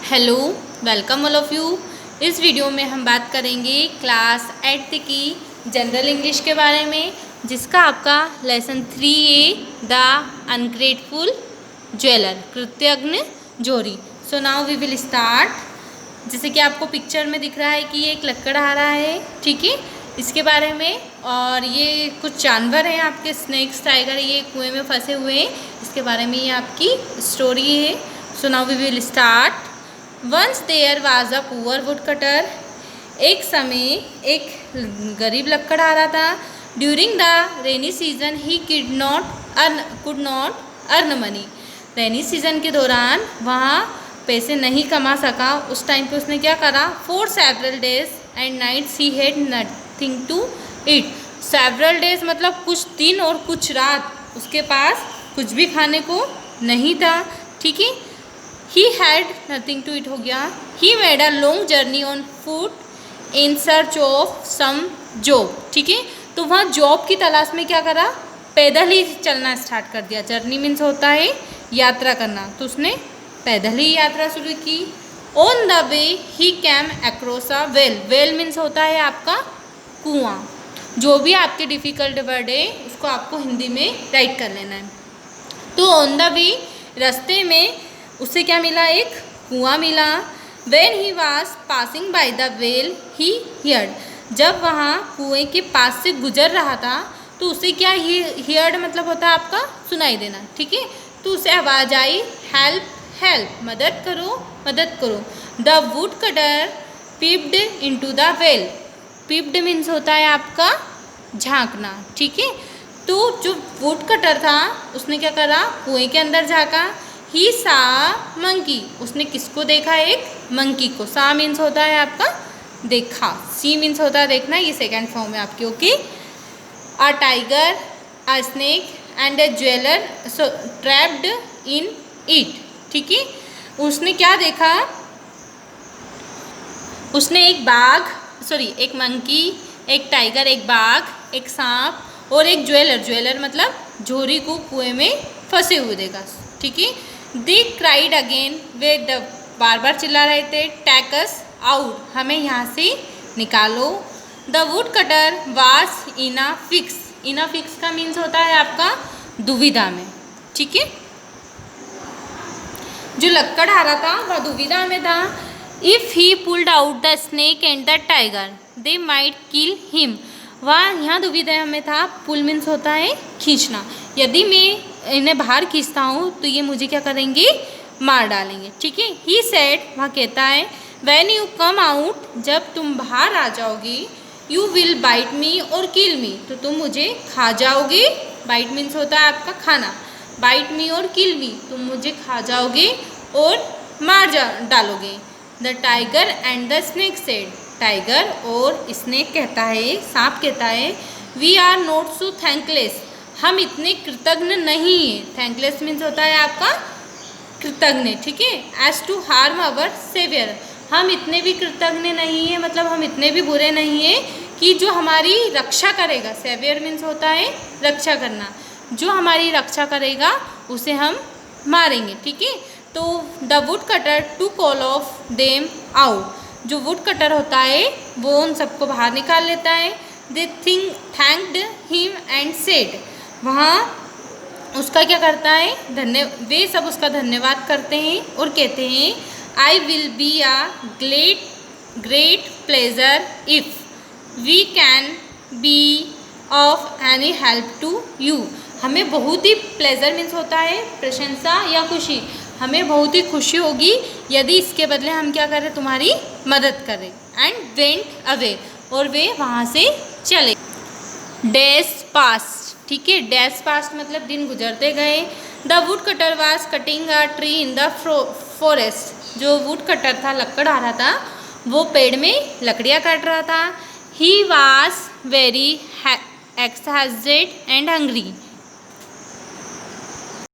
Hello, welcome all of you. इस video में हम बात करेंगे क्लास 8 की जनरल इंग्लिश के बारे में, जिसका आपका lesson 3A the ungrateful jeweller, कृतज्ञ जोरी। So now we will start. जैसे कि आपको पिक्चर में दिख रहा है कि ये एक लकड़हारा है, ठीक है, इसके बारे में। और ये कुछ जानवर हैं आपके, स्नेक्स, टाइगर, ये कुएं में फंसे हुए हैं, इसके बारे में ये आपकी स्टोरी है। So now we will start. Once there was a poor wood cutter. एक समय एक गरीब लकड़हारा था। During the rainy season he could not earn money. Rainy season के दौरान वहाँ पैसे नहीं कमा सका। उस टाइम पे उसने क्या करा? For several days and nights he had nothing to eat. Several days मतलब कुछ दिन और कुछ रात उसके पास कुछ भी खाने को नहीं था, ठीक है। He had nothing to eat हो गया। He made a long journey on foot in search of some job, ठीक है। तो वहाँ जॉब की तलाश में क्या करा? पैदल ही चलना स्टार्ट कर दिया। जर्नी मीन्स होता है यात्रा करना, तो उसने पैदल ही यात्रा शुरू की। On the way he came across a well. Well means होता है आपका कुआं। जो भी आपके डिफ़िकल्ट वर्ड है उसको आपको हिंदी में राइट कर लेना है। तो ऑन द वे, रास्ते में उसे क्या मिला? एक कुआं मिला। When he was passing by the well, he heard. जब वहाँ कुएं के पास से गुजर रहा था तो उसे क्या heard मतलब होता है आपका सुनाई देना, ठीक है। तो उसे आवाज़ आई, हेल्प हेल्प, मदद करो मदद करो। The wood cutter peeped into the well. Peeped means होता है आपका झांकना, ठीक है। तो जो वुड कटर था उसने क्या करा? कुएं के अंदर झांका। ही सा मंकी, उसने किसको देखा? एक मंकी को। सा मीन्स होता है आपका देखा, सी मीन्स होता है देखना, ये सेकंड फॉर्म है आपकी, okay. A tiger, a snake and a jeweller trapped in it, ठीक है। उसने क्या देखा? उसने एक एक मंकी, एक टाइगर, एक बाघ, एक सांप और एक ज्वेलर, ज्वेलर मतलब झोरी को कुएं में फंसे हुए देखा, ठीक है। दे क्राइड अगेन, वे बार बार चिल्ला रहे थे, टेक अस आउट, हमें यहाँ से निकालो। The wood cutter was in a fix. In a fix का मीन्स होता है आपका दुविधा में, ठीक है। जो लकड़हारा था वह दुविधा में था। If he pulled out the snake and the tiger they might kill him. वह यहाँ दुविधा में था। पुल मीन्स होता है खींचना। यदि मैं इन्हें बाहर खींचता हूँ तो ये मुझे क्या करेंगे? मार डालेंगे, ठीक है। ही सेड, वह कहता है, व्हेन यू कम आउट, जब तुम बाहर आ जाओगे, यू विल बाइट मी और किल मी, तो तुम मुझे खा जाओगे। बाइट मीन्स होता है आपका खाना। बाइट मी और किल मी, तुम मुझे खा जाओगे और मार डालोगे। The tiger and the snake said, tiger और स्नेक कहता है, सांप कहता है, we are not so thankless, हम इतने कृतज्ञ नहीं हैं। थैंकलेस मीन्स होता है आपका कृतज्ञ, ठीक है। As to harm our saviour, हम इतने भी कृतज्ञ नहीं हैं, मतलब हम इतने भी बुरे नहीं हैं कि जो हमारी रक्षा करेगा। सेवियर मीन्स होता है रक्षा करना, जो हमारी रक्षा करेगा उसे हम मारेंगे, ठीक है। तो the wood cutter took all of them out, जो वुड कटर होता है वो उन सबको बाहर निकाल लेता है। They thanked him and said, वहाँ उसका क्या करता है? वे सब उसका धन्यवाद करते हैं और कहते हैं, I will be a great pleasure if we can be of any help to you. हमें बहुत ही प्लेजर मीन्स होता है प्रशंसा या खुशी, हमें बहुत ही खुशी होगी यदि इसके बदले हम क्या करें? तुम्हारी मदद करें। एंड वेंट अवे, और वे वहाँ से चले। डेज पास्ट, ठीक है। डेज पास्ट मतलब दिन गुजरते गए। The wood cutter was cutting a tree in the forest, जो वुड कटर था, लकड़हारा था, वो पेड़ में लकड़ियाँ काट रहा था। He was very excited and hungry,